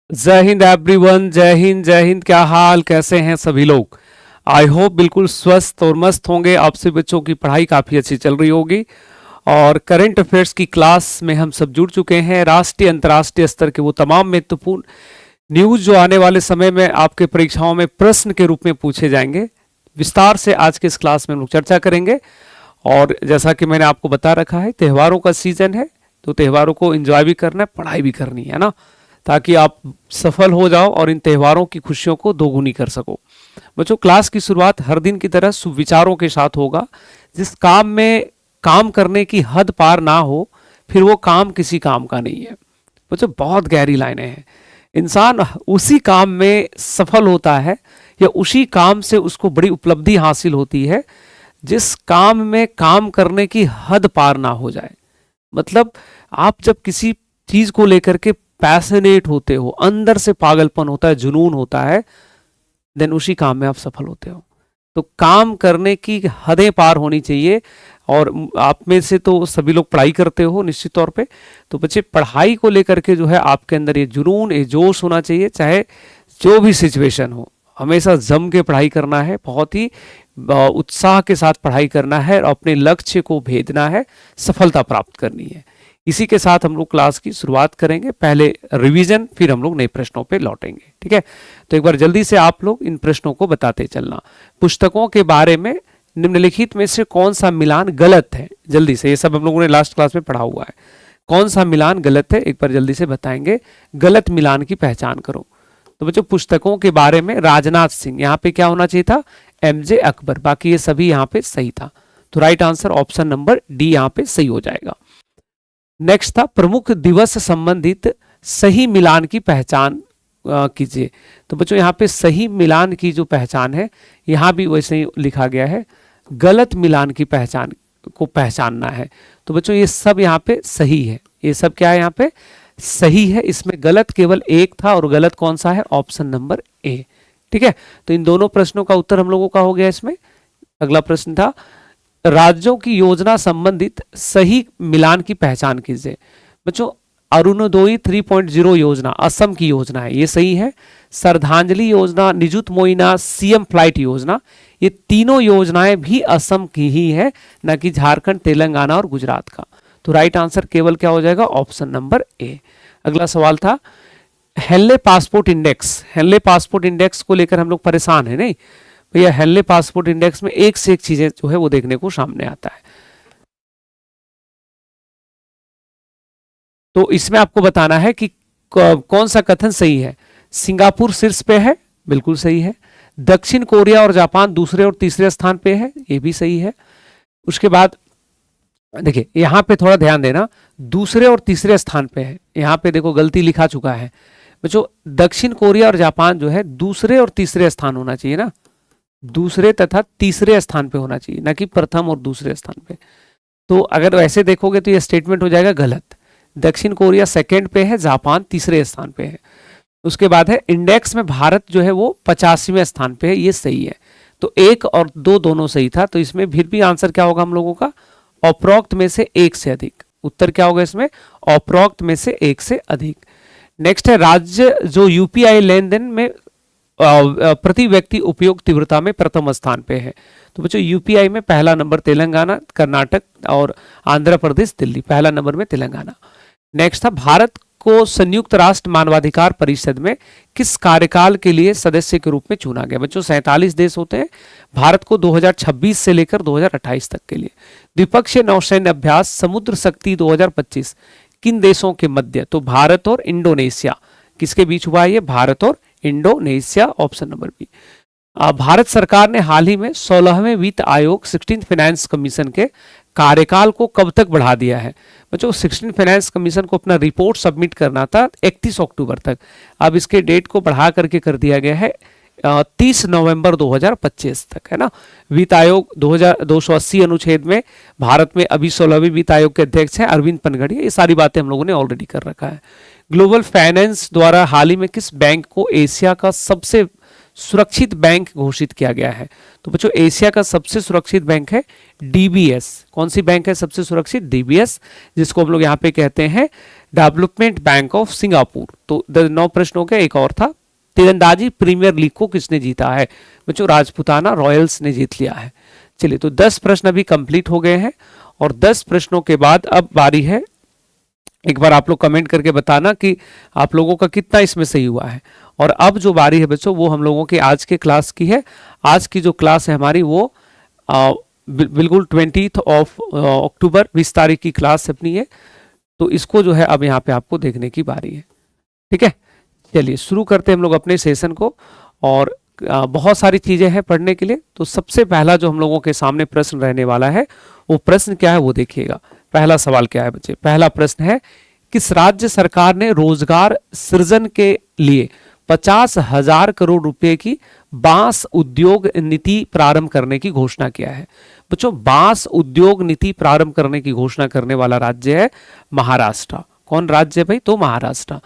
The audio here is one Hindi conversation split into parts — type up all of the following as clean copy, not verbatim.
जय हिंद एवरीवन। जय हिंद जय हिंद। क्या हाल, कैसे हैं सभी लोग? आई होप बिल्कुल स्वस्थ और मस्त होंगे। आपसे बच्चों की पढ़ाई काफ़ी अच्छी चल रही होगी और करंट अफेयर्स की क्लास में हम सब जुड़ चुके हैं। राष्ट्रीय अंतर्राष्ट्रीय स्तर के वो तमाम महत्वपूर्ण न्यूज़ जो आने वाले समय में आपके परीक्षाओं में प्रश्न के रूप में पूछे जाएंगे, विस्तार से आज के इस क्लास में हम लोग चर्चा करेंगे। और जैसा कि मैंने आपको बता रखा है, त्योहारों का सीजन है तो त्योहारों को एंजॉय भी करना है, पढ़ाई भी करनी है ना, ताकि आप सफल हो जाओ और इन त्योहारों की खुशियों को दोगुनी कर सको। बच्चों, क्लास की शुरुआत हर दिन की तरह सुविचारों के साथ होगा। जिस काम में काम करने की हद पार ना हो, फिर वो काम किसी काम का नहीं है। बच्चों, बहुत गहरी लाइनें हैं। इंसान उसी काम में सफल होता है या उसी काम से उसको बड़ी उपलब्धि हासिल होती है जिस काम में काम करने की हद पार ना हो जाए। मतलब आप जब किसी चीज को लेकर के पैशनेट होते हो, अंदर से पागलपन होता है, जुनून होता है, देन उसी काम में आप सफल होते हो। तो काम करने की हदें पार होनी चाहिए। और आप में से तो सभी लोग पढ़ाई करते हो निश्चित तौर पे। तो बच्चे, पढ़ाई को लेकर के जो है आपके अंदर ये जुनून, ये जोश होना चाहिए, चाहे जो भी सिचुएशन हो। हमेशा जम के पढ़ाई करना है, बहुत ही उत्साह के साथ पढ़ाई करना है और अपने लक्ष्य को भेदना है, सफलता प्राप्त करनी है। इसी के साथ हम लोग क्लास की शुरुआत करेंगे। पहले रिवीजन, फिर हम लोग नए प्रश्नों पे लौटेंगे। ठीक है, तो एक बार जल्दी से आप लोग इन प्रश्नों को बताते चलना। पुस्तकों के बारे में निम्नलिखित में से कौन सा मिलान गलत है? जल्दी से, ये सब हम लोगों ने लास्ट क्लास में पढ़ा हुआ है। कौन सा मिलान गलत है, एक बार जल्दी से बताएंगे। गलत मिलान की पहचान करो। तो बच्चों, पुस्तकों के बारे में राजनाथ सिंह, यहाँ पे क्या होना चाहिए था? एमजे अकबर। बाकी ये सभी यहाँ पे सही था, तो right answer option number D यहाँ पे सही हो जाएगा। नेक्स्ट था प्रमुख दिवस से संबंधित सही मिलान की पहचान कीजिए। तो बच्चों, यहाँ पे सही मिलान की जो पहचान है, यहाँ भी वैसे ही लिखा गया है, गलत मिलान की पहचान को पहचानना है। तो बच्चों, ये सब यहाँ पे सही है। ये सब क्या है? यहाँ पे सही है। इसमें गलत केवल एक था, और गलत कौन सा है? ऑप्शन नंबर ए। ठीक है, तो इन दोनों प्रश्नों का उत्तर हम लोगों का हो गया। इसमें अगला प्रश्न था राज्यों की योजना संबंधित सही मिलान की पहचान कीजिए। बच्चों, अरुणोदय 3.0 योजना असम की योजना है, ये सही है। श्रद्धांजलि योजना, निजुत मोइना, सीएम फ्लाइट योजना, ये तीनों योजनाएं भी असम की ही है, न कि झारखंड, तेलंगाना और गुजरात का। तो राइट आंसर केवल क्या हो जाएगा? Option number A. अगला सवाल था Henley passport index. Henley passport index को लेकर हम लोग परेशान है नहीं भैया। हेनले पासपोर्ट इंडेक्स में एक से एक चीजें जो है वो देखने को सामने आता है। तो इसमें आपको बताना है कि कौन सा कथन सही है। सिंगापुर शीर्ष पे है, बिल्कुल सही है। दक्षिण कोरिया और जापान दूसरे और तीसरे स्थान पे है, ये भी सही है। उसके बाद देखिए, यहां पे थोड़ा ध्यान देना, दूसरे और तीसरे स्थान पे है। यहां पे देखो गलती लिखा चुका है बच्चों। दक्षिण कोरिया और जापान जो है दूसरे और तीसरे स्थान होना चाहिए ना, दूसरे तथा तीसरे स्थान पे होना चाहिए, ना कि प्रथम और दूसरे स्थान पे। तो अगर वैसे देखोगे तो ये स्टेटमेंट हो जाएगा गलत। दक्षिण कोरिया सेकंड पे है, जापान तीसरे स्थान पे है। उसके बाद है इंडेक्स में भारत जो है वो 85वें स्थान पे है, ये सही है। तो एक और दो दोनों सही था, तो इसमें फिर भी आंसर क्या होगा हम लोगों का? उपरोक्त में से एक से अधिक। उत्तर क्या होगा इसमें? उपरोक्त में से एक से अधिक। नेक्स्ट है राज्य जो यूपीआई लेन देन में प्रति व्यक्ति उपयोग तीव्रता में प्रथम स्थान पे है। तो बच्चों, यूपीआई में पहला नंबर तेलंगाना, कर्नाटक और आंध्र प्रदेश, दिल्ली। पहला नंबर में तेलंगाना। नेक्स्ट था भारत को संयुक्त राष्ट्र मानवाधिकार परिषद में किस कार्यकाल के लिए सदस्य के रूप में चुना गया? बच्चों, 47 देश होते हैं। भारत को 2026 से लेकर 2028 तक के लिए। द्विपक्षीय नौसैन्य अभ्यास समुद्र शक्ति 2025 किन देशों के मध्य? तो भारत और इंडोनेशिया। किसके बीच हुआ है ये? भारत और Indonesia, option number B. Bharat सरकार ने हाल ही में 16वें वित्त आयोग 16 फाइनेंस कमीशन के कार्यकाल को कब तक बढ़ा दिया है? बच्चों, 16 फाइनेंस कमीशन को अपना रिपोर्ट सबमिट करना था 31 अक्टूबर तक। अब इसके डेट को बढ़ा करके कर दिया गया है 30 नवंबर 2025 तक, है ना। वित्त आयोग 280 अनुच्छेद में भारत में अभी 16वीं वित्त आयोग के अध्यक्ष हैं अरविंद पनगड़िया। ये सारी बातें हम लोगों ने ऑलरेडी कर रखा है। ग्लोबल फाइनेंस द्वारा हाल ही में किस बैंक को एशिया का सबसे सुरक्षित बैंक घोषित किया गया है? तो बच्चों एशिया का सबसे सुरक्षित बैंक है डीबीएस। कौन सी बैंक है सबसे सुरक्षित? डीबीएस, जिसको हम लोग यहाँ पे कहते हैं डेवलपमेंट बैंक ऑफ सिंगापुर। तो 9 प्रश्न हो गया। एक और था, तीरंदाजी प्रीमियर लीग को किसने जीता है? बच्चों राजपूताना रॉयल्स ने जीत लिया है। चलिए, तो 10 प्रश्न अभी कंप्लीट हो गए हैं और 10 प्रश्नों के बाद अब बारी है, एक बार आप लोग कमेंट करके बताना कि आप लोगों का कितना इसमें सही हुआ है। और अब जो बारी है बच्चों वो हम लोगों के आज के क्लास की है। आज की जो क्लास है हमारी वो बिल्कुल 20 अक्टूबर 20 तारीख की क्लास अपनी है। तो इसको जो है अब यहाँ पे आपको देखने की बारी है। ठीक है, चलिए शुरू करते हैं हम लोग अपने सेशन को। और बहुत सारी चीजें हैं पढ़ने के लिए। तो सबसे पहला जो हम लोगों के सामने प्रश्न रहने वाला है वो प्रश्न क्या है वो देखिएगा। पहला सवाल क्या है बच्चे? पहला प्रश्न है, किस राज्य सरकार ने रोजगार सृजन के लिए 50,000 करोड़ रुपए की बांस उद्योग नीति प्रारंभ करने की घोषणा किया है? बच्चों बांस उद्योग नीति प्रारंभ करने की घोषणा करने वाला राज्य है महाराष्ट्र। कौन राज्य है भाई? तो महाराष्ट्र।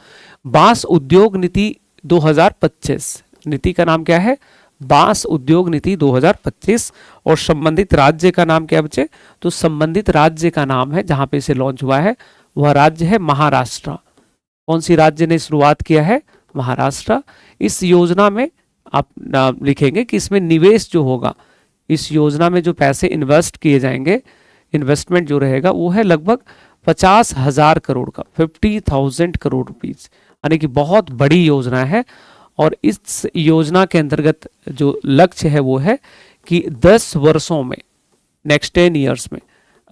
बांस उद्योग नीति 2025, नीति का नाम क्या है? बांस उद्योग नीति 2025। और संबंधित राज्य का नाम क्या बच्चे? तो संबंधित राज्य का नाम है जहां पे इसे लॉन्च हुआ है वह राज्य है महाराष्ट्र। कौन सी राज्य ने शुरुआत किया है? महाराष्ट्र। इस योजना में आप लिखेंगे कि इसमें निवेश जो होगा, इस योजना में जो पैसे इन्वेस्ट किए जाएंगे, इन्वेस्टमेंट जो रहेगा वो है लगभग 50,000 करोड़ का, 50,000 करोड़ रुपीज, यानी कि बहुत बड़ी योजना है। और इस योजना के अंतर्गत जो लक्ष्य है वो है कि 10 वर्षों में, नेक्स्ट 10 ईयर्स में,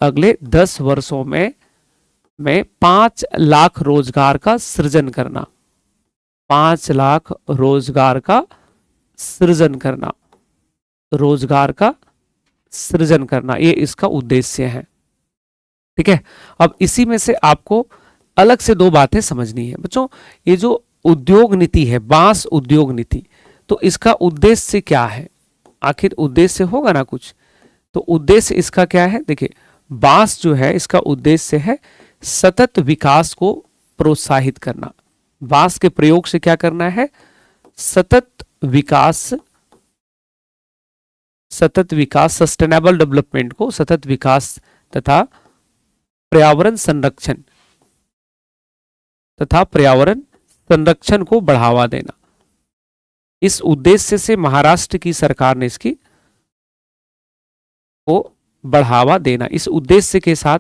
अगले 10 वर्षों में 5 लाख रोजगार का सृजन करना। 5 लाख रोजगार का सृजन करना, रोजगार का सृजन करना, ये इसका उद्देश्य है। ठीक है, अब इसी में से आपको अलग से 2 बातें समझनी है बच्चों। ये जो उद्योग नीति है, बांस उद्योग नीति, तो इसका उद्देश्य क्या है? आखिर उद्देश्य होगा ना कुछ, तो उद्देश्य इसका क्या है? देखिए, बांस जो है इसका उद्देश्य है सतत विकास को प्रोत्साहित करना। बांस के प्रयोग से क्या करना है? सतत विकास, सस्टेनेबल डेवलपमेंट को, सतत विकास तथा पर्यावरण संरक्षण को बढ़ावा देना। इस उद्देश्य से महाराष्ट्र की सरकार ने इसकी को बढ़ावा देना, इस उद्देश्य के साथ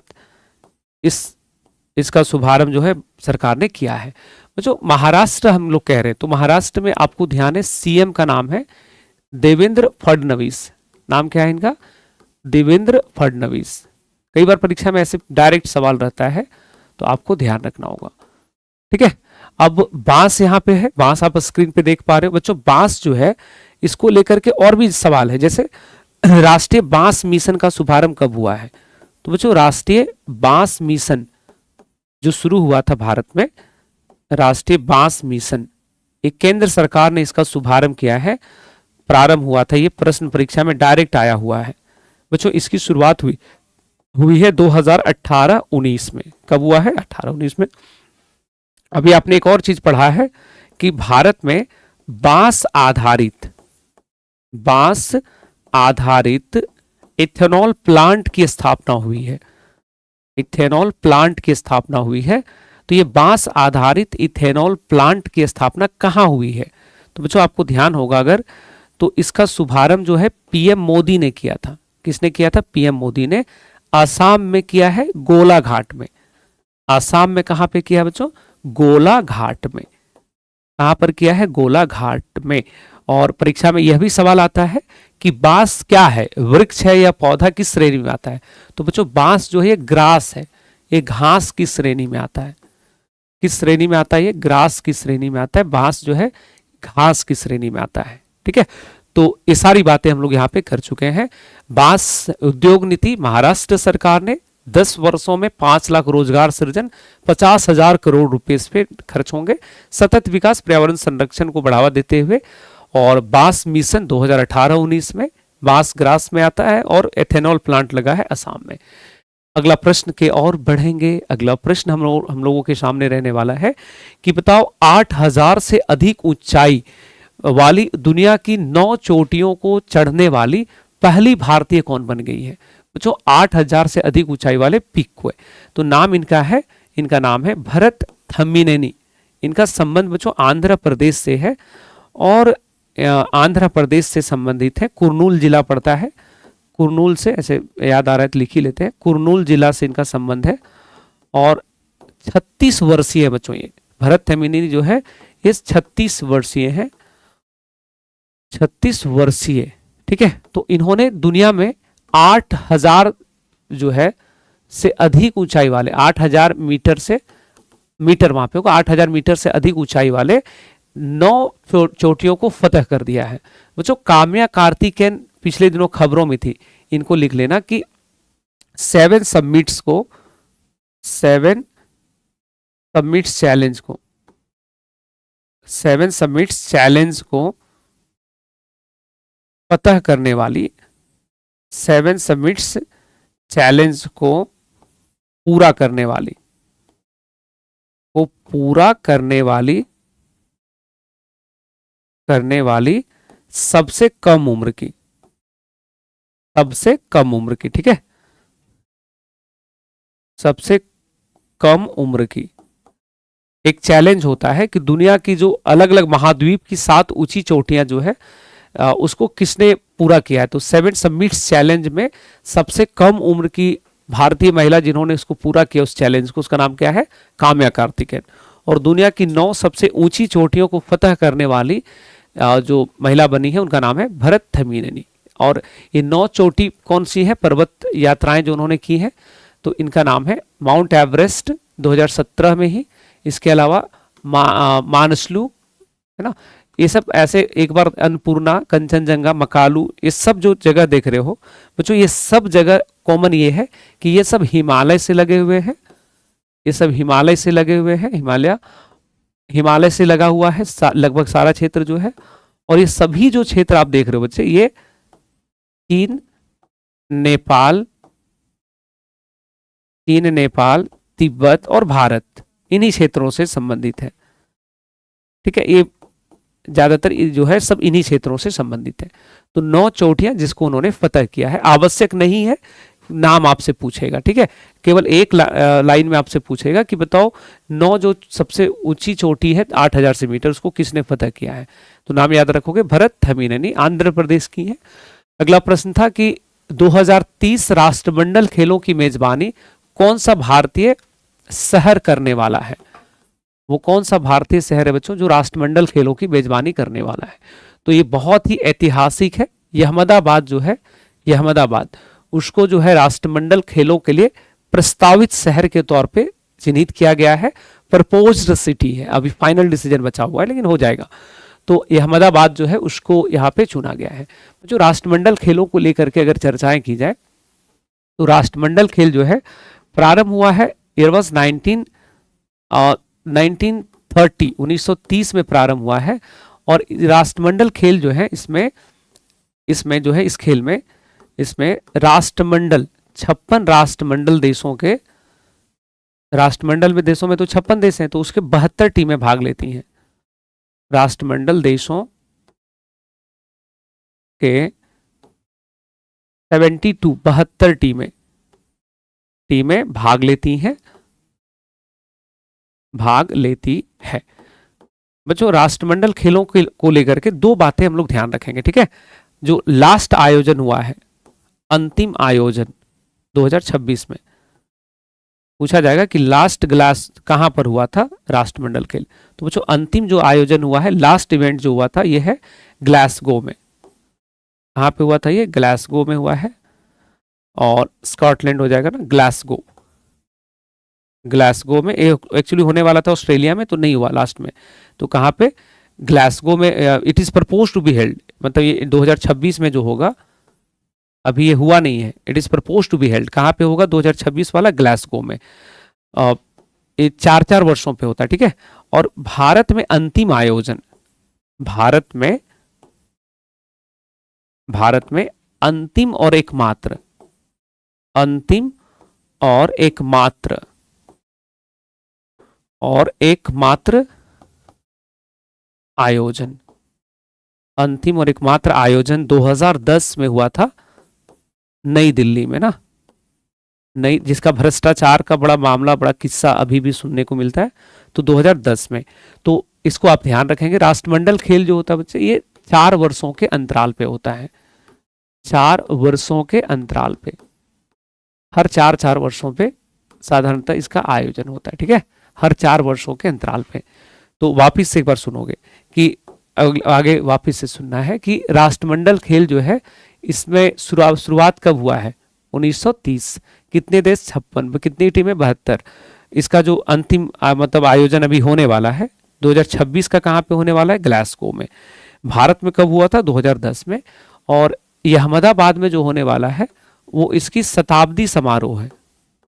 इसका शुभारंभ जो है सरकार ने किया है। जो महाराष्ट्र हम लोग कह रहे हैं, तो महाराष्ट्र में आपको ध्यान है सीएम का नाम है देवेंद्र फडणवीस। नाम क्या है इनका? देवेंद्र फडणवीस। कई बार परीक्षा में ऐसे डायरेक्ट सवाल रहता है तो आपको ध्यान रखना होगा। ठीक है, अब बांस यहाँ पे है, बांस आप स्क्रीन पे देख पा रहे हो बच्चों। बांस जो है इसको लेकर के और भी सवाल है, जैसे राष्ट्रीय बांस मिशन का शुभारंभ कब हुआ है? तो बच्चों राष्ट्रीय बांस मिशन जो शुरू हुआ था भारत में, राष्ट्रीय बांस मिशन, एक केंद्र सरकार ने इसका शुभारंभ किया है, प्रारंभ हुआ था। ये प्रश्न परीक्षा में डायरेक्ट आया हुआ है बच्चों। इसकी शुरुआत हुई है 2018-19 में। कब हुआ है? 18-19 में। अभी आपने एक और चीज पढ़ा है कि भारत में बांस आधारित इथेनॉल प्लांट की स्थापना हुई है। इथेनॉल प्लांट की स्थापना हुई है। तो ये बांस आधारित इथेनॉल प्लांट की स्थापना कहाँ हुई है? तो बच्चों आपको ध्यान होगा अगर, तो इसका शुभारंभ जो है पीएम मोदी ने किया था। किसने किया था? पीएम मोदी ने। असम में किया है, गोलाघाट में। असम में कहां पे किया बच्चों? गोलाघाट में। कहां पर किया है? गोलाघाट में। और परीक्षा में यह भी सवाल आता है कि बांस क्या है, वृक्ष है या पौधा, किस श्रेणी में आता है? तो बच्चों बांस जो है ये ग्रास है, ये घास की श्रेणी में आता है। किस श्रेणी में आता है? ये ग्रास की श्रेणी में आता है। बांस जो है घास की श्रेणी में आता है। ठीक है, तो ये सारी बातें हम लोग यहाँ पे कर चुके हैं। बांस उद्योग नीति, महाराष्ट्र सरकार ने 10 वर्षों में 5 लाख रोजगार सृजन, 50,000 करोड़ रुपए इस पे खर्च होंगे, सतत विकास, पर्यावरण संरक्षण को बढ़ावा देते हुए। और बांस मिशन 2018-19 में, बांस ग्रास में आता है और एथेनॉल प्लांट लगा है असम में। अगला प्रश्न के और बढ़ेंगे। अगला प्रश्न हम लोगों के सामने रहने वाला है कि बताओ 8,000 से अधिक ऊंचाई वाली दुनिया की 9 चोटियों को चढ़ने वाली पहली भारतीय कौन बन गई है? बच्चों 8000 से अधिक ऊंचाई वाले पीक को है। तो नाम इनका है, इनका नाम है भरत थम्मीनेनी। इनका संबंध बच्चों आंध्र प्रदेश से है और आंध्र प्रदेश से संबंधित है। कुर्नूल जिला पड़ता है, कुर्नूल से, ऐसे याद आ रहा है तो लिख ही लेते हैं, कुर्नूल जिला से इनका संबंध है। और 36 वर्षीय है बच्चों ये भरत थम्मीनेनी जो है, ये 36 वर्षीय है, 36 वर्षीय। ठीक है, तो इन्होंने दुनिया में 8000 जो है से अधिक ऊंचाई वाले, 8000 मीटर से, मीटर वहां पे होगा, 8000 मीटर से अधिक ऊंचाई वाले 9 चोटियों को फतह कर दिया है। बच्चों काम्या कार्तिकेयन पिछले दिनों खबरों में थी, इनको लिख लेना कि 7 समिट्स को, 7 समिट्स चैलेंज को, 7 समिट्स चैलेंज को फतह करने वाली, 7 समिट्स चैलेंज को पूरा करने वाली, को पूरा करने वाली सबसे कम उम्र की, सबसे कम उम्र की, ठीक है, सबसे कम उम्र की एक चैलेंज होता है कि दुनिया की जो अलग अलग महाद्वीप की 7 ऊंची चोटियां जो है उसको किसने पूरा किया है। तो 7 समिट्स चैलेंज में सबसे कम उम्र की भारतीय महिला जिन्होंने इसको पूरा किया उस चैलेंज को, उसका नाम क्या है? काम्या कार्तिकेयन। और दुनिया की 9 सबसे ऊंची चोटियों को फतह करने वाली जो महिला बनी है उनका नाम है भरत थम्मीनेनी। और ये 9 चोटी कौन सी है, पर्वत यात्राएं जो उन्होंने की है, तो इनका नाम है माउंट एवरेस्ट 2017 में ही, इसके अलावा मानसलू है ना, ये सब ऐसे, एक बार अन्नपूर्णा, कंचनजंगा, मकालू, ये सब जो जगह देख रहे हो बच्चों, ये सब जगह कॉमन ये है कि ये सब हिमालय से लगे हुए हैं, ये सब हिमालय से लगे हुए हैं, हिमालय से लगा हुआ है लगभग सारा क्षेत्र जो है। और ये सभी जो क्षेत्र आप देख रहे हो बच्चे, ये चीन, नेपाल, तिब्बत और भारत, इन्हीं क्षेत्रों से संबंधित है। ठीक है, ये ज्यादातर जो है सब इन्हीं क्षेत्रों से संबंधित है। तो 9 चोटियां जिसको उन्होंने फतह किया है, आवश्यक नहीं है नाम आपसे पूछेगा, ठीक है, केवल एक लाइन में आपसे पूछेगा कि बताओ 9 जो सबसे ऊंची चोटी है 8000 से मीटर, उसको किसने फतह किया है। तो नाम याद रखोगे, भरत थम्मीनेनी, आंध्र प्रदेश की है। अगला प्रश्न था कि 2030 राष्ट्रमंडल खेलों की मेजबानी कौन सा भारतीय शहर करने वाला है? वो कौन सा भारतीय शहर है बच्चों जो राष्ट्रमंडल खेलों की मेजबानी करने वाला है? तो ये बहुत ही ऐतिहासिक है, अहमदाबाद जो है, अहमदाबाद, उसको जो है राष्ट्रमंडल खेलों के लिए प्रस्तावित शहर के तौर पे चिन्हित किया गया है। प्रपोज्ड सिटी है, अभी फाइनल डिसीजन बचा हुआ है लेकिन हो जाएगा। तो अहमदाबाद जो है उसको यहाँ पे चुना गया है। जो राष्ट्रमंडल खेलों को लेकर के अगर चर्चाएं की जाए तो राष्ट्रमंडल खेल जो है प्रारंभ हुआ है, ईयर वाज 1930 में प्रारंभ हुआ है। और राष्ट्रमंडल खेल जो है इसमें जो है इस खेल में इसमें राष्ट्रमंडल 56 राष्ट्रमंडल देशों के, राष्ट्रमंडल में देशों में तो 56 देश हैं, तो उसके 72 टीमें भाग लेती हैं। राष्ट्रमंडल देशों के 72 टीमें भाग लेती हैं, बच्चों राष्ट्रमंडल खेलों को लेकर के 2 बातें हम लोग ध्यान रखेंगे, ठीक है। जो लास्ट आयोजन हुआ है, अंतिम आयोजन 2026 में पूछा जाएगा कि लास्ट ग्लास कहां पर हुआ था राष्ट्रमंडल खेल। तो बच्चों अंतिम जो आयोजन हुआ है, लास्ट इवेंट जो हुआ था, यह है ग्लासगो में। कहां पे हुआ था ये? ग्लासगो में हुआ है, और स्कॉटलैंड हो जाएगा ना, ग्लासगो में। एक्चुअली होने वाला था ऑस्ट्रेलिया में, तो नहीं हुआ लास्ट में। तो कहां पे? ग्लासगो में। It is propose to be held, मतलब ये 2026 में जो होगा, अभी ये हुआ नहीं है, it is propose to be held. कहां पे होगा? 2026 वाला ग्लासगो में। ये 4-4 वर्षों पे होता है, ठीक है। और भारत में अंतिम आयोजन, भारत में अंतिम और एकमात्र आयोजन अंतिम और एकमात्र आयोजन 2010 में हुआ था नई दिल्ली में ना, नई, जिसका भ्रष्टाचार का बड़ा मामला, बड़ा किस्सा अभी भी सुनने को मिलता है, तो 2010 में। तो इसको आप ध्यान रखेंगे। राष्ट्रमंडल खेल जो होता है बच्चे, ये 4 वर्षों के अंतराल पे होता है, 4 वर्षों के अंतराल पे, हर 4-4 वर्षों पे साधारणतः इसका आयोजन होता है, ठीक है, हर 4 वर्षों के अंतराल पे। तो वापिस से एक बार सुनोगे कि आगे वापिस से सुनना है कि राष्ट्रमंडल खेल जो है, इसमें शुरुआत कब हुआ है? 1930। कितने देश? 56। कितनी टीमें? 72। इसका जो अंतिम मतलब आयोजन अभी होने वाला है 2026 का, कहाँ पे होने वाला है? ग्लासगो में। भारत में कब हुआ था? 2010 में। और यह अहमदाबाद में जो होने वाला है वो इसकी शताब्दी समारोह है।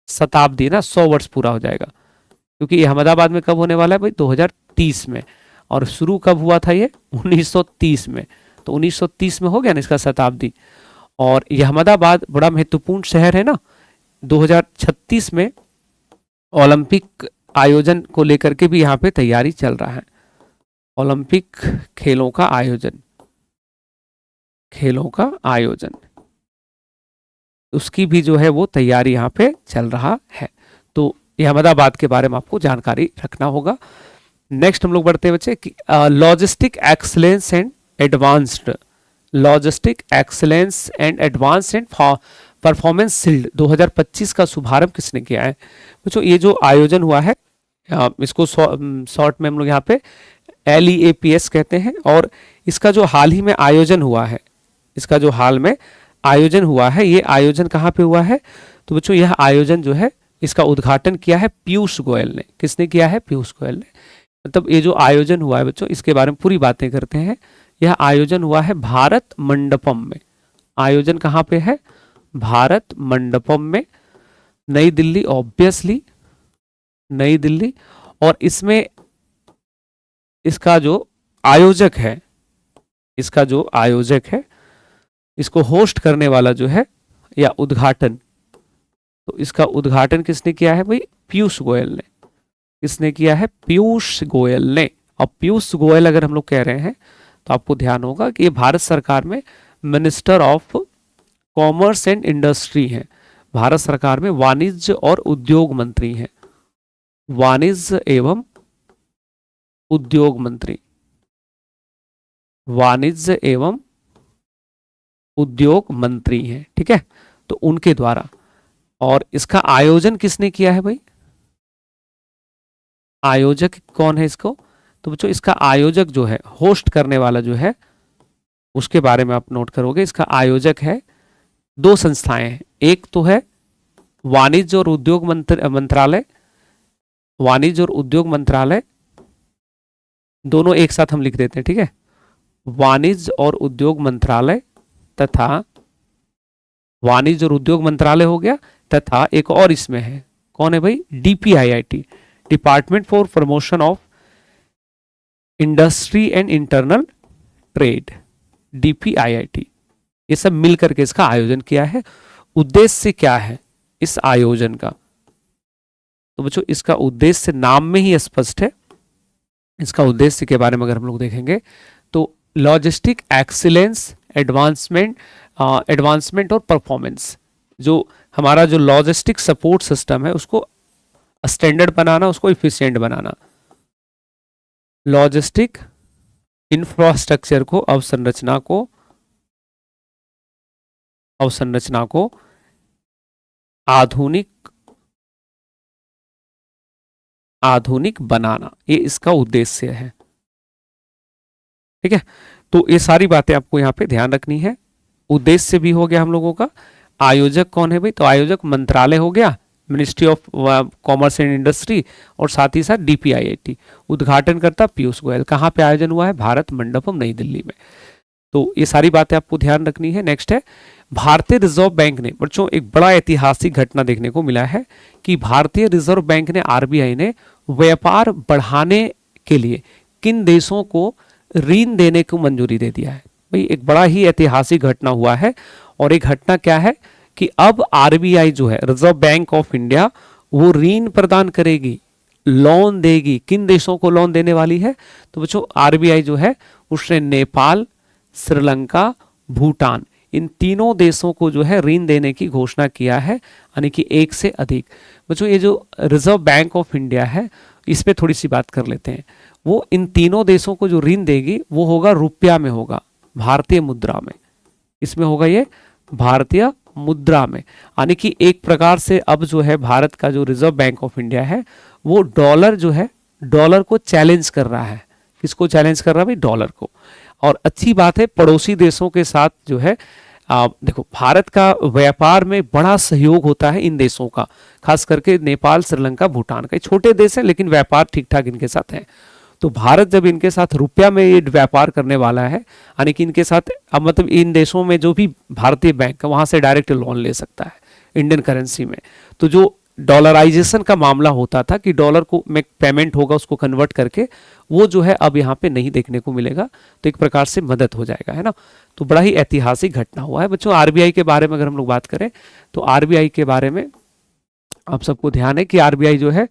शताब्दी ना, 100 वर्ष पूरा हो जाएगा, क्योंकि अहमदाबाद में कब होने वाला है भाई? 2030 में। और शुरू कब हुआ था ये? 1930 में। तो 1930 में हो गया ना इसका शताब्दी। और यह अहमदाबाद बड़ा महत्वपूर्ण शहर है ना, 2036 में ओलंपिक आयोजन को लेकर के भी यहाँ पे तैयारी चल रहा है। ओलंपिक खेलों का आयोजन, खेलों का आयोजन, उसकी भी जो है वो तैयारी यहाँ पे चल रहा है। तो यह अहमदाबाद के बारे में आपको जानकारी रखना होगा। नेक्स्ट हम लोग बढ़ते हैं बच्चे कि logistic excellence and advanced, logistic excellence and advance and performance shield 2025 का शुभारंभ किसने किया है? बच्चों ये जो आयोजन हुआ है, इसको शॉर्ट में हम लोग यहाँ पे LEAPS कहते हैं। और इसका जो हाल ही में आयोजन हुआ है, इसका जो हाल में आयोजन हुआ है, ये आयोजन कहाँ पे हुआ है? तो बच्चों यह आयोजन जो है, इसका उद्घाटन किया है पीयूष गोयल ने। किसने किया है? पीयूष गोयल ने। मतलब ये जो आयोजन हुआ है बच्चों, इसके बारे में पूरी बातें करते हैं। यह आयोजन हुआ है भारत मंडपम में। आयोजन कहाँ पे है? भारत मंडपम में, नई दिल्ली, ऑब्वियसली नई दिल्ली। और इसमें इसका जो आयोजक है, इसका जो आयोजक है, इसको होस्ट करने वाला जो है, या उद्घाटन, तो इसका उद्घाटन किसने किया है भाई? पीयूष गोयल ने। किसने किया है? पीयूष गोयल ने। अब पीयूष गोयल अगर हम लोग कह रहे हैं तो आपको ध्यान होगा कि ये भारत सरकार में minister of commerce and industry हैं। भारत सरकार में वाणिज्य और उद्योग मंत्री हैं, वाणिज्य एवं उद्योग मंत्री, वाणिज्य एवं उद्योग मंत्री हैं, ठीक है, तो उनके द्वारा। और इसका आयोजन किसने किया है भाई? आयोजक कौन है इसको? तो बच्चों इसका आयोजक जो है, होस्ट करने वाला जो है, उसके बारे में आप नोट करोगे। इसका आयोजक है 2 संस्थाएं हैं। एक तो है वाणिज्य और उद्योग मंत्रालय, वाणिज्य और उद्योग मंत्रालय, दोनों एक साथ हम लिख देते हैं, ठीक है, वाणिज्य और उद्योग मंत्रालय, तथा वाणिज्य और उद्योग मंत्रालय हो गया, तथा एक और इसमें है, कौन है भाई? DPIIT, department for promotion of industry and internal trade, DPIIT। ये सब मिलकर के इसका आयोजन किया है। उद्देश्य क्या है इस आयोजन का? तो बच्चों इसका उद्देश्य नाम में ही स्पष्ट है। इसका उद्देश्य के बारे में अगर हम लोग देखेंगे तो लॉजिस्टिक एक्सीलेंस, एडवांसमेंट और परफॉर्मेंस, जो हमारा जो लॉजिस्टिक सपोर्ट सिस्टम है उसको स्टैंडर्ड बनाना, उसको इफिशिएंट बनाना, लॉजिस्टिक इंफ्रास्ट्रक्चर को, अवसंरचना को आधुनिक बनाना, ये इसका उद्देश्य है, ठीक है। तो ये सारी बातें आपको यहाँ पे ध्यान रखनी है। उद्देश्य भी हो गया हम लोगों का। आयोजक कौन है भाई? तो आयोजक मंत्रालय हो गया, ministry of commerce and industry, और साथ ही साथ DPIIT। उद्घाटनकर्ता पीयूष गोयल। कहाँ पे आयोजन हुआ है? भारत मंडपम, नई दिल्ली में। तो ये सारी बातें आपको ध्यान रखनी है। नेक्स्ट है भारतीय रिजर्व बैंक ने, बच्चों एक बड़ा ऐतिहासिक घटना देखने को मिला है कि भारतीय रिजर्व बैंक ने, RBI ने व्यापार बढ़ाने के लिए किन देशों को ऋण देने को मंजूरी दे दिया है। भाई एक बड़ा ही ऐतिहासिक घटना हुआ है। और एक घटना क्या है कि अब RBI जो है, रिजर्व बैंक ऑफ इंडिया, वो ऋण प्रदान करेगी, लोन देगी। किन देशों को लोन देने वाली है? तो बच्चों RBI जो है उसने नेपाल, श्रीलंका, भूटान, इन तीनों देशों को जो है ऋण देने की घोषणा किया है, यानी कि एक से अधिक। बच्चों ये जो रिजर्व बैंक ऑफ इंडिया है, इस पे थोड़ी सी बात कर लेते हैं। वो इन तीनों देशों को जो ऋण देगी वो होगा रुपया में, होगा भारतीय मुद्रा में। इसमें होगा ये भारतीय मुद्रा में, यानी कि एक प्रकार से अब जो है भारत का जो रिजर्व बैंक ऑफ इंडिया है वो डॉलर जो है, डॉलर को चैलेंज कर रहा है। किसको चैलेंज कर रहा है भाई? डॉलर को। और अच्छी बात है, पड़ोसी देशों के साथ जो है देखो भारत का व्यापार में बड़ा सहयोग होता है इन देशों का, खास करके नेपाल, श्रीलंका, भूटान का। छोटे देश हैं लेकिन व्यापार ठीक ठाक इनके साथ है। तो भारत जब इनके साथ रुपया में ये व्यापार करने वाला है, यानी कि इनके साथ अब मतलब इन देशों में जो भी भारतीय बैंक है वहां से डायरेक्ट लोन ले सकता है इंडियन करेंसी में। तो जो डॉलराइजेशन का मामला होता था कि डॉलर को में पेमेंट होगा उसको कन्वर्ट करके, वो जो है अब यहाँ पे नहीं देखने को मिलेगा। तो एक प्रकार से मदद हो जाएगा, है ना। तो बड़ा ही ऐतिहासिक घटना हुआ है बच्चों। आरबीआई के बारे में अगर हम लोग बात करें तो आरबीआई के बारे में आप सबको ध्यान है कि आरबीआई जो है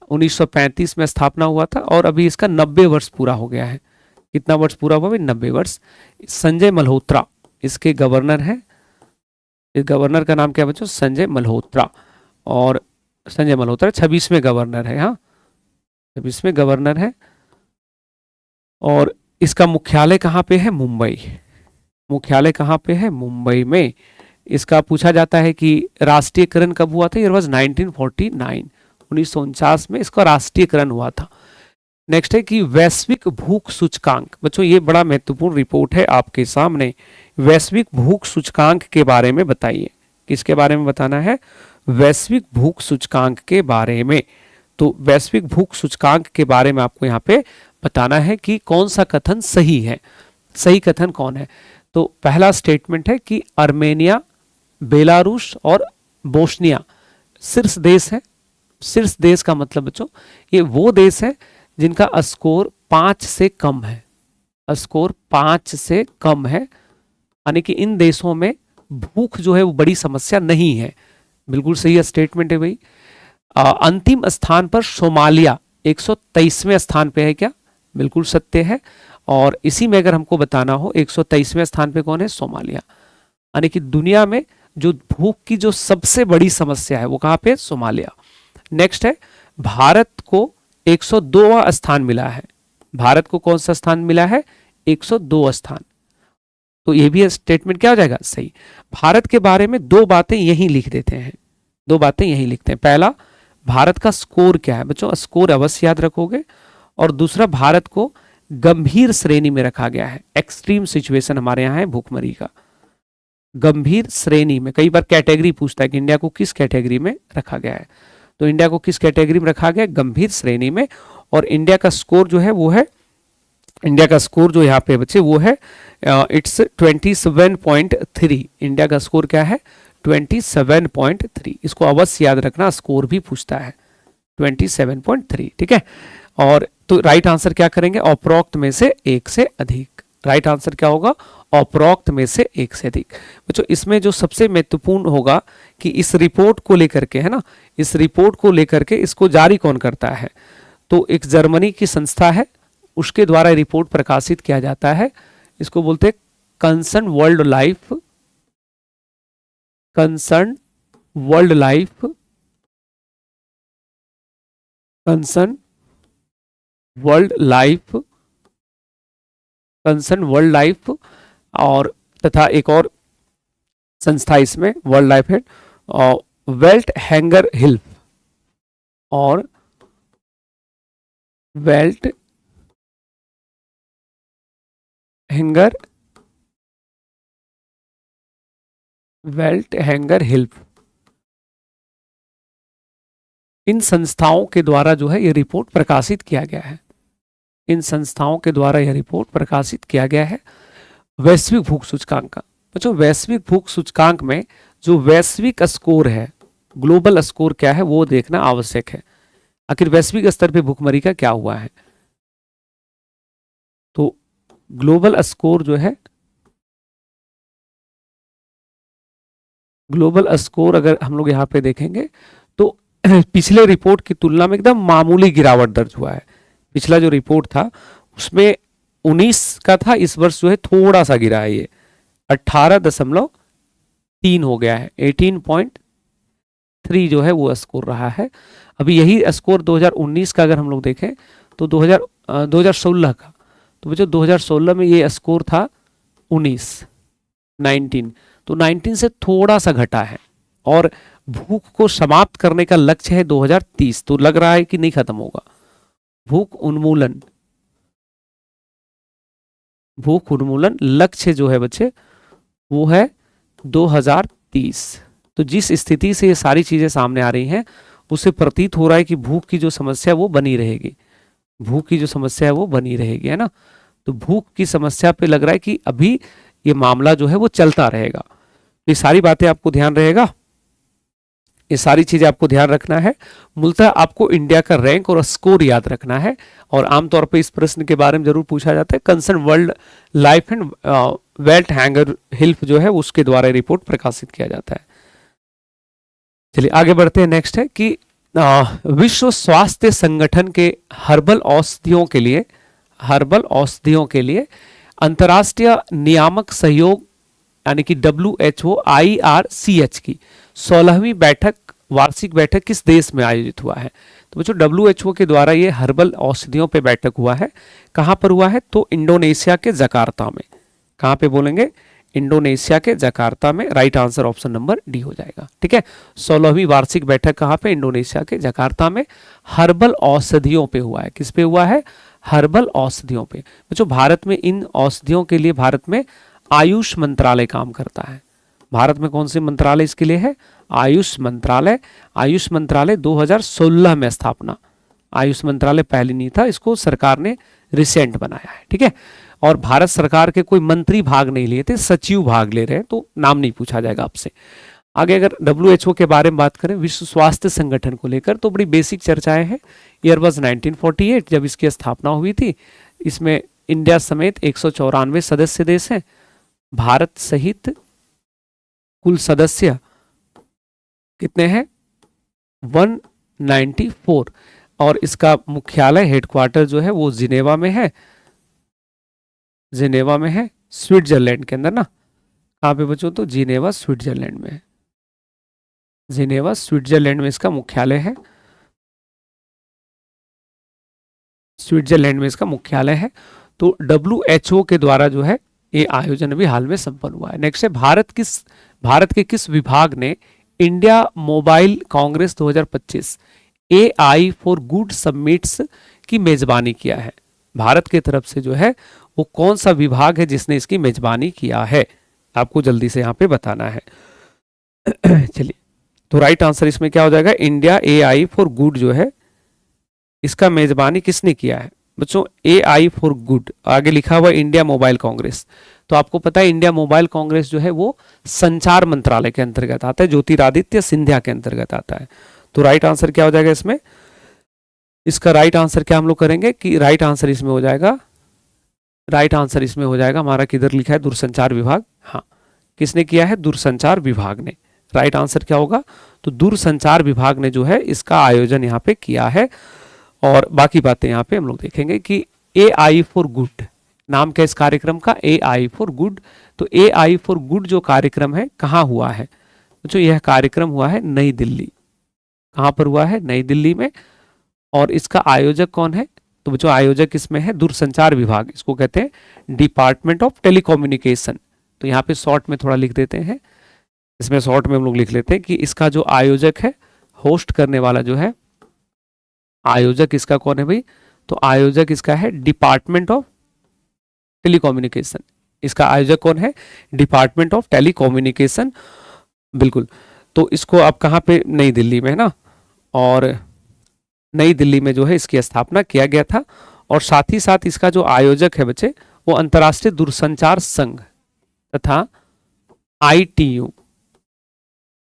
1935 में स्थापना हुआ था और अभी इसका 90 वर्ष पूरा हो गया है। कितना वर्ष पूरा हुआ भाई? 90 वर्ष। संजय मल्होत्रा इसके गवर्नर हैं। इस गवर्नर का नाम क्या है बच्चों? संजय मल्होत्रा। और संजय मल्होत्रा 26वें गवर्नर है। हाँ, 26वें गवर्नर है। और इसका मुख्यालय कहाँ पे है? मुंबई। मुख्यालय कहाँ पे है? मुंबई में। इसका पूछा जाता है कि राष्ट्रीयकरण कब हुआ था? ये वाज 1949, 1949 में इसका राष्ट्रीयकरण हुआ था। नेक्स्ट है कि वैश्विक भूख सूचकांक। बच्चों ये बड़ा महत्वपूर्ण रिपोर्ट है आपके सामने। वैश्विक भूख सूचकांक के बारे में बताइए। किसके बारे में बताना है? वैश्विक भूख सूचकांक के बारे में। तो वैश्विक भूख सूचकांक के बारे में आपको यहाँ पे बताना है कि कौन सा कथन सही है। सही कथन कौन है? तो पहला स्टेटमेंट है कि आर्मेनिया, बेलारूस और बोस्निया शीर्ष देश है। शीर्ष देश का मतलब बच्चों ये वो देश है जिनका स्कोर 5 से कम है। स्कोर 5 से कम है, यानी कि इन देशों में भूख जो है वो बड़ी समस्या नहीं है। बिल्कुल सही स्टेटमेंट है भाई। अंतिम स्थान पर सोमालिया 123वें स्थान पे है क्या? बिल्कुल सत्य है। और इसी में अगर हमको बताना हो 123वें स्थान पे कौन है? सोमालिया। यानी कि दुनिया में जो भूख की जो सबसे बड़ी समस्या है वो कहाँ पे? सोमालिया। नेक्स्ट है भारत को 102वां स्थान मिला है। भारत को कौन सा स्थान मिला है? 102 स्थान। तो ये भी स्टेटमेंट क्या हो जाएगा? सही। भारत के बारे में दो बातें यही लिख देते हैं। दो बातें यही लिखते हैं। पहला, भारत का स्कोर क्या है बच्चों? स्कोर अवश्य याद रखोगे। और दूसरा, भारत को गंभीर श्रेणी में रखा गया है। एक्सट्रीम सिचुएशन हमारे यहाँ है भूखमरी का। गंभीर श्रेणी में, कई बार कैटेगरी पूछता है कि इंडिया को किस कैटेगरी में रखा गया है। तो इंडिया को किस कैटेगरी में रखा गया? गंभीर श्रेणी में। और इंडिया का स्कोर जो है वो है, इंडिया का स्कोर जो यहाँ पे बच्चे वो है इट्स 27.3। इंडिया का स्कोर क्या है? 27.3। इसको अवश्य याद रखना, स्कोर भी पूछता है 27.3। ठीक है। और तो राइट आंसर क्या करेंगे? उपरोक्त में से एक से अधिक। राइट आंसर क्या होगा? उपरोक्त में से एक से अधिक। बच्चों इसमें जो सबसे महत्वपूर्ण होगा कि इस रिपोर्ट को लेकर के, है ना, इस रिपोर्ट को लेकर के इसको जारी कौन करता है? तो एक जर्मनी की संस्था है, उसके द्वारा रिपोर्ट प्रकाशित किया जाता है। इसको बोलते हैं concern world life, concern world life, concern world life, concern world life. और तथा एक और संस्था इसमें वर्ल्ड लाइफ है, और वेल्ट हैंगर हिल्फ, और Welt Hunger, Welt Hunger Hilfe. इन संस्थाओं के द्वारा जो है ये रिपोर्ट प्रकाशित किया गया है। इन संस्थाओं के द्वारा यह रिपोर्ट प्रकाशित किया गया है वैश्विक भूख सूचकांक का। बच्चों वैश्विक भूख सूचकांक में जो वैश्विक स्कोर है, ग्लोबल स्कोर क्या है वो देखना आवश्यक है। आखिर वैश्विक स्तर पे भूखमरी का क्या हुआ है? तो ग्लोबल स्कोर जो है, ग्लोबल स्कोर अगर हम लोग यहाँ पे देखेंगे तो पिछले रिपोर्ट की तुलना में एकदम मामूली गिरावट दर्ज हुआ है। पिछला जो रिपोर्ट था उसमें 2019 का था, इस वर्ष जो है थोड़ा सा गिरा है, ये 18.3 हो गया है, 18.3 जो है वो स्कोर रहा है। अभी यही स्कोर 2019 का अगर हम लोग देखें तो 2016 का, तो बच्चों 2016 में ये स्कोर था 19, तो 19 से थोड़ा सा घटा है। और भूख को समाप्त करने का लक्ष्य है 2030, तो लग रहा है कि नहीं खत्म होगा। भूख उन्मूलन लक्ष्य जो है बच्चे वो है 2030। तो जिस स्थिति से ये सारी चीजें सामने आ रही हैं उससे प्रतीत हो रहा है कि भूख की जो समस्या वो बनी रहेगी, भूख की जो समस्या है वो बनी रहेगी, है ना। तो भूख की समस्या पे लग रहा है कि अभी ये मामला जो है वो चलता रहेगा। ये सारी बातें आपको ध्यान रहेगा, ये सारी चीजें आपको ध्यान रखना है। मूलतः आपको इंडिया का रैंक और स्कोर याद रखना है। और आमतौर पर इस प्रश्न के बारे में जरूर पूछा जाता है। Concern world life and wealth hanger हिल्फ जो है उसके द्वारा रिपोर्ट प्रकाशित किया जाता है। चलिए आगे बढ़ते हैं। नेक्स्ट है कि विश्व स्वास्थ्य संगठन के हर्बल औषधियों के लिए अंतर्राष्ट्रीय नियामक सहयोग यानी कि WHO IRCH की 16वीं वार्षिक बैठक किस देश में आयोजित हुआ है? तो बच्चों WHO के द्वारा ये हर्बल औषधियों पे बैठक हुआ है। कहाँ पर हुआ है? तो इंडोनेशिया के जकार्ता में। कहाँ पे बोलेंगे? इंडोनेशिया के जकार्ता में। Right answer option number D हो जाएगा। ठीक है, 16वीं वार्षिक बैठक कहाँ पे? इंडोनेशिया के जकार्ता में। हर्बल औषधियों पे हुआ है। किस पे हुआ है? हर्बल औषधियों पे। बच्चों भारत में इन औषधियों के लिए भारत में आयुष मंत्रालय काम करता है। भारत में कौन से मंत्रालय इसके लिए है? आयुष मंत्रालय। आयुष मंत्रालय 2016 में स्थापना। आयुष मंत्रालय पहले नहीं था, इसको सरकार ने रिसेंट बनाया है। ठीक है, और भारत सरकार के कोई मंत्री भाग नहीं लिए थे, सचिव भाग ले रहे हैं, तो नाम नहीं पूछा जाएगा आपसे। आगे अगर WHO के बारे में बात करें, विश्व स्वास्थ्य संगठन को लेकर, तो बड़ी बेसिक चर्चाएं हैं। ईयर वाज 1948 जब इसकी स्थापना हुई थी। इसमें इंडिया समेत 194 सदस्य देश हैं। भारत सहित कुल सदस्य कितने हैं? 194। और इसका मुख्यालय हेडक्वार्टर जो है वो जिनेवा में है। जिनेवा में है, स्विट्जरलैंड के अंदर ना। कहाँ पे बच्चों? तो जिनेवा स्विट्जरलैंड में है। जिनेवा स्विट्जरलैंड में इसका मुख्यालय है। स्विट्जरलैंड में इसका मुख्यालय है। तो WHO के द्वारा जो है ये आयोजन अभी हाल में संपन्न हुआ है। नेक्स्ट है, भारत के किस विभाग ने India mobile Congress 2025 AI for good summits की मेजबानी किया है? भारत की तरफ से जो है वो कौन सा विभाग है जिसने इसकी मेजबानी किया है? आपको जल्दी से यहाँ पे बताना है। चलिए, तो राइट आंसर इसमें क्या हो जाएगा? इंडिया AI फॉर गुड जो है इसका मेजबानी किसने किया है? बच्चों AI फॉर गुड आगे लिखा हुआ इंडिया मोबाइल कांग्रेस। तो आपको पता है इंडिया मोबाइल कांग्रेस जो है वो संचार मंत्रालय के अंतर्गत आता है, ज्योतिरादित्य सिंधिया के अंतर्गत आता है। तो राइट आंसर क्या हो जाएगा इसमें? इसका राइट आंसर क्या हम लोग करेंगे कि राइट आंसर इसमें हो जाएगा, राइट आंसर इसमें हो जाएगा हमारा, किधर लिखा है? दूरसंचार विभाग। हाँ, किसने किया है? दूरसंचार विभाग ने। राइट आंसर क्या होगा? तो दूरसंचार विभाग ने जो है इसका आयोजन यहाँ पे किया है। और बाकी बातें यहाँ पे हम लोग देखेंगे कि AI फॉर गुड नाम क्या इस कार्यक्रम का? AI for good. तो AI फॉर गुड जो कार्यक्रम है कहाँ हुआ है? जो यह कार्यक्रम हुआ है नई दिल्ली। कहाँ पर हुआ है? नई दिल्ली में। और इसका आयोजक कौन है? तो जो आयोजक इसमें है दूरसंचार विभाग, इसको कहते हैं डिपार्टमेंट ऑफ टेलीकम्युनिकेशन। तो यहाँ पे शॉर्ट में थोड़ा लिख देते हैं, इसमें शॉर्ट में हम लोग लिख लेते हैं कि इसका जो आयोजक है, होस्ट करने वाला जो है आयोजक इसका कौन है भाई? तो आयोजक इसका है डिपार्टमेंट ऑफ टेलीकम्युनिकेशन। इसका आयोजक कौन है? Department of telecommunication. बिल्कुल, तो इसको आप कहाँ पे? नई दिल्ली में है ना। और नई दिल्ली में जो है इसकी स्थापना किया गया था। और साथ ही साथ इसका जो आयोजक है बच्चे वो अंतर्राष्ट्रीय दूरसंचार संघ तथा ITU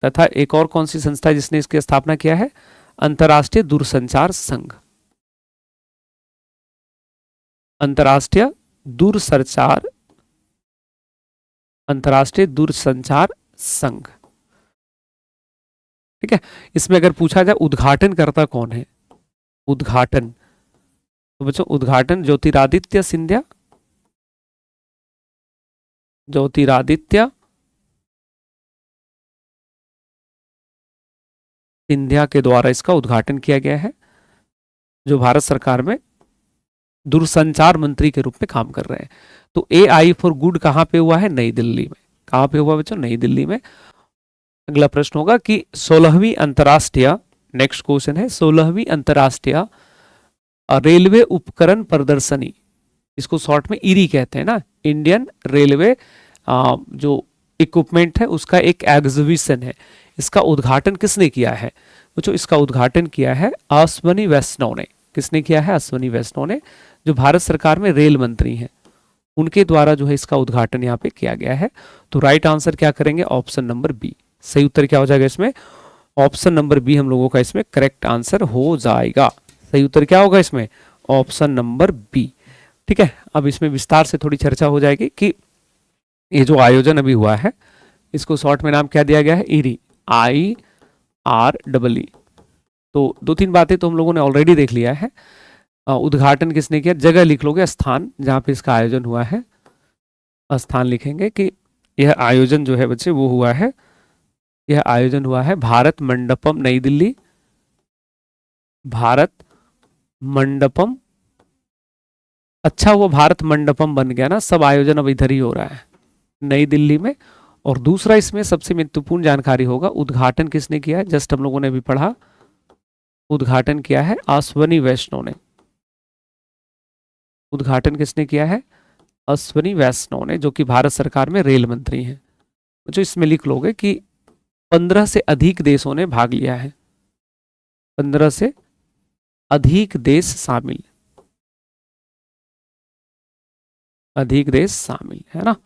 तथा एक और कौन सी संस्था है जिसने इसकी स्थापना किया है? अंतर्राष्ट्रीय दूरसंचार संघ। अंतर्राष्ट्रीय दूरसंचार संघ। ठीक है, इसमें अगर पूछा जाए उद्घाटन करता कौन है? उद्घाटन, तो बच्चों उद्घाटन ज्योतिरादित्य सिंधिया ज्योतिरादित्य सिंधिया के द्वारा इसका उद्घाटन किया गया है, जो भारत सरकार में दूरसंचार मंत्री के रूप में काम कर रहे हैं। तो AI फॉर गुड कहाँ पे हुआ है? नई दिल्ली में। कहाँ पे हुआ बच्चों? नई दिल्ली में। अगला प्रश्न होगा कि 16वीं अंतर्राष्ट्रीय, नेक्स्ट क्वेश्चन है, 16वीं अंतर्राष्ट्रीय रेलवे उपकरण प्रदर्शनी, इसको शॉर्ट में ईरी कहते हैं ना, इंडियन रेलवे जो इक्विपमेंट है उसका एक एग्जीबिशन है, इसका उद्घाटन किसने किया है बच्चों? इसका उद्घाटन किया है अश्वनी वैष्णव ने। किसने किया है? अश्वनी वैष्णव ने, जो भारत सरकार में रेल मंत्री हैं, उनके द्वारा जो है इसका उद्घाटन यहाँ पे किया गया है। तो राइट आंसर क्या करेंगे? Option number B. सही उत्तर क्या हो जाएगा इसमें? ऑप्शन नंबर बी हम लोगों का इसमें करेक्ट आंसर हो जाएगा। सही उत्तर क्या होगा इसमें? Option number B. ठीक है, अब इसमें विस्तार से थोड़ी चर्चा हो जाएगी कि ये जो आयोजन अभी हुआ है इसको शॉर्ट में नाम क्या दिया गया है? Eerie, IREE। तो दो तीन बातें तो हम लोगों ने ऑलरेडी देख लिया है। उद्घाटन किसने किया? जगह लिख लोगे, स्थान जहाँ पे इसका आयोजन हुआ है, स्थान लिखेंगे कि यह आयोजन जो है बच्चे वो हुआ है, यह आयोजन हुआ है भारत मंडपम नई दिल्ली, भारत मंडपम। अच्छा वो भारत मंडपम बन गया ना, सब आयोजन अब इधर ही हो रहा है नई दिल्ली में। और दूसरा इसमें सबसे महत्वपूर्ण जानकारी होगा, उद्घाटन किसने किया है? जस्ट हम लोगों ने भी पढ़ा, उद्घाटन किया है अश्वनी वैष्णव ने। उद्घाटन किसने किया है? अश्वनी वैष्णव ने, जो कि भारत सरकार में रेल मंत्री हैं। जो इसमें लिख लोगे कि 15 से अधिक देशों ने भाग लिया है, 15 से अधिक देश शामिल, अधिक देश शामिल है ना।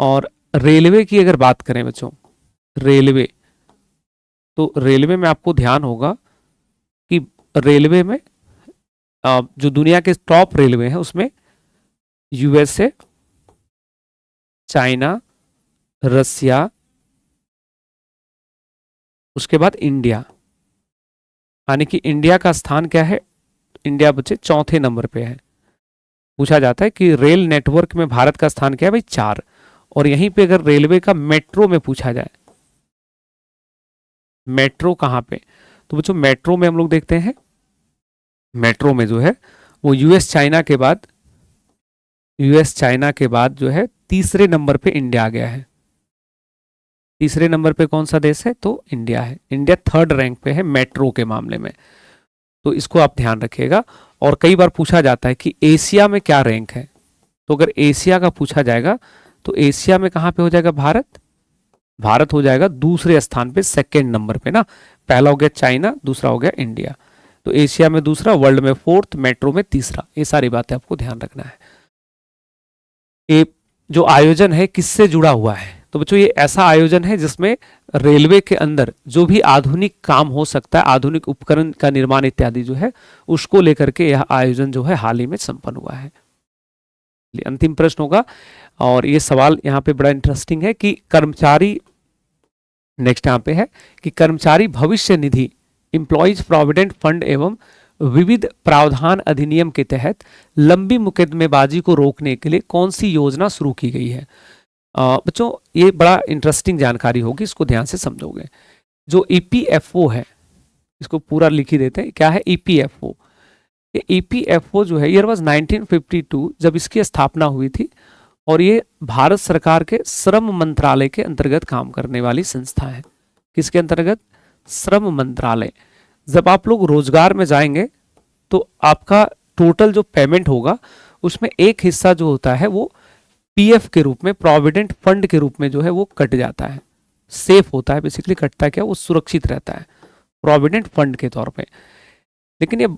और रेलवे की अगर बात करें बच्चों, रेलवे, तो रेलवे में आपको ध्यान होगा कि रेलवे में जो दुनिया के टॉप रेलवे हैं उसमें USA, चाइना, रसिया, उसके बाद इंडिया, यानी कि इंडिया का स्थान क्या है? इंडिया बच्चे चौथे नंबर पे है। पूछा जाता है कि रेल नेटवर्क में भारत का स्थान क्या है भाई? 4। और यहीं पे अगर रेलवे का मेट्रो में पूछा जाए, मेट्रो कहाँ पे, तो बच्चों मेट्रो में हम लोग देखते हैं, मेट्रो में जो है वो US चाइना के बाद, US चाइना के बाद जो है तीसरे नंबर पे इंडिया आ गया है। तीसरे नंबर पे कौन सा देश है? तो इंडिया है। इंडिया 3rd रैंक पे है मेट्रो के मामले में, तो इसको आप ध्यान रखिएगा। और कई बार पूछा जाता है कि एशिया में क्या रैंक है, तो अगर एशिया का पूछा जाएगा तो एशिया में कहाँ पे हो जाएगा? भारत। भारत हो जाएगा दूसरे स्थान पे, 2nd नंबर पे ना। पहला हो गया चाइना, दूसरा हो गया इंडिया। तो एशिया में दूसरा, वर्ल्ड में 4th, मेट्रो में तीसरा। ये सारी बातें आपको ध्यान रखना है। ये जो आयोजन है किससे जुड़ा हुआ है? तो बच्चों ये ऐसा आयोजन है जिसमें रेलवे के अंदर जो भी आधुनिक काम हो सकता है, आधुनिक उपकरण का निर्माण इत्यादि जो है, उसको लेकर के यह आयोजन जो है हाल ही में संपन्न हुआ है। अंतिम प्रश्न होगा, और ये सवाल यहाँ पे बड़ा इंटरेस्टिंग है कि कर्मचारी, नेक्स्ट यहाँ पे है कि कर्मचारी भविष्य निधि, एम्प्लॉइज प्रोविडेंट फंड एवं विविध प्रावधान अधिनियम के तहत लंबी मुकदमेबाजी को रोकने के लिए कौन सी योजना शुरू की गई है? बच्चों ये बड़ा इंटरेस्टिंग जानकारी होगी, इसको ध्यान से समझोगे। जो EPFO है, इसको पूरा लिख ही देते हैं, क्या है EPFO? ये EPFO जो है, ईयर वाज 1952 जब इसकी स्थापना हुई थी, और ये भारत सरकार के श्रम मंत्रालय के अंतर्गत काम करने वाली संस्था है। किसके अंतर्गत? श्रम मंत्रालय। जब आप लोग रोजगार में जाएंगे तो आपका टोटल जो पेमेंट होगा उसमें एक हिस्सा जो होता है वो PF के रूप में, प्रोविडेंट फंड के रूप में जो है वो कट जाता है। सेफ होता है, बेसिकली कटता है क्या? वो सुरक्षित रहता है प्रोविडेंट फंड के तौर पे। लेकिन ये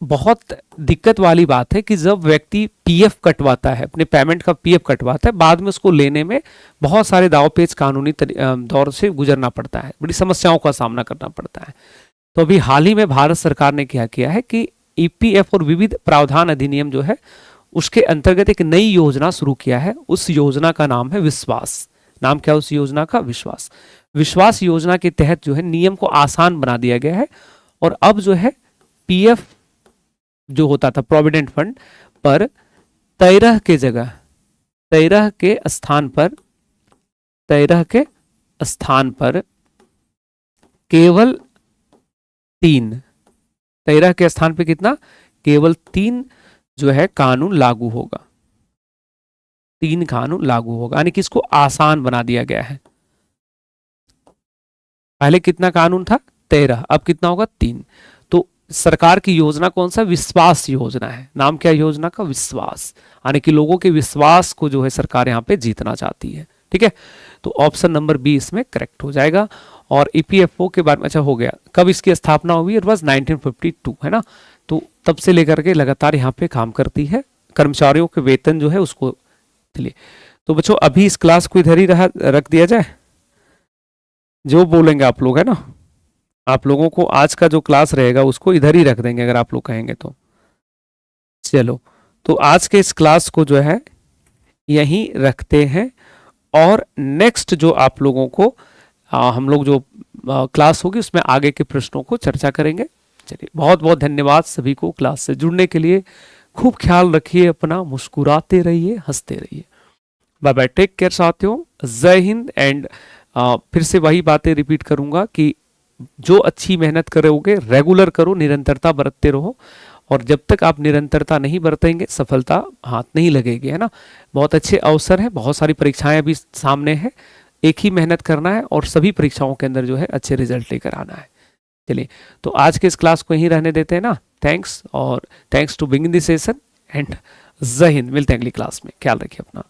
बहुत दिक्कत वाली बात है कि जब व्यक्ति PF कटवाता है, अपने पेमेंट का PF कटवाता है, बाद में उसको लेने में बहुत सारे दाव पेच कानूनी दौर से गुजरना पड़ता है, बड़ी समस्याओं का सामना करना पड़ता है। तो अभी हाल ही में भारत सरकार ने क्या किया है कि EPF और विविध प्रावधान अधिनियम जो है उसके अंतर्गत एक नई योजना शुरू किया है। उस योजना का नाम है विश्वास। नाम क्या है उस योजना का? विश्वास। विश्वास योजना के तहत जो है नियम को आसान बना दिया गया है, और अब जो है PF जो होता था प्रोविडेंट फंड पर 13 के जगह, 13 के स्थान पर 13 के स्थान पर केवल 3, 13 के स्थान पे कितना, केवल 3 जो है कानून लागू होगा, 3 कानून लागू होगा, यानी कि इसको आसान बना दिया गया है। पहले कितना कानून था, 13, अब कितना होगा, 3। तो सरकार की योजना कौन सा, विश्वास योजना है। नाम क्या योजना का, विश्वास, यानी कि लोगों के विश्वास को जो है सरकार यहाँ पे जीतना चाहती है। ठीक है, तो ऑप्शन नंबर बी इसमें करेक्ट हो जाएगा। और ईपीएफओ के बारे में, अच्छा हो गया, कब इसकी स्थापना हुई, इट वाज 1952, है ना। तो तब से लेकर के लगातार यहाँ पे काम करती है, कर्मचारियों के वेतन जो है उसको। चलिए, तो बच्चों अभी इस क्लास को इधर ही रख दिया जाए, जो बोलेंगे आप लोग, है ना। आप लोगों को आज का जो क्लास रहेगा उसको इधर ही रख देंगे अगर आप लोग कहेंगे तो। चलो, तो आज के इस क्लास को जो है यहीं रखते हैं, और नेक्स्ट जो आप लोगों को हम लोग जो क्लास होगी उसमें आगे के प्रश्नों को चर्चा करेंगे। चलिए, बहुत बहुत धन्यवाद सभी को क्लास से जुड़ने के लिए। खूब ख्याल रखिए अपना, मुस्कुराते रहिए, हंसते रहिए। बाय बाय, टेक केयर साथियों, जय हिंद। एंड फिर से वही बातें रिपीट करूंगा कि जो अच्छी मेहनत करोगे रेगुलर करो, निरंतरता बरतते रहो, और जब तक आप निरंतरता नहीं बरतेंगे सफलता हाथ नहीं लगेगी, है ना। बहुत अच्छे अवसर हैं, बहुत सारी परीक्षाएं अभी सामने हैं, एक ही मेहनत करना है और सभी परीक्षाओं के अंदर जो है अच्छे रिजल्ट लेकर आना है। चलिए, तो आज के इस क्लास को यहीं रहने देते हैं ना। थैंक्स, और thanks to begin this session, and Jai Hind. मिलते हैं अगली क्लास में, ख्याल रखिए अपना।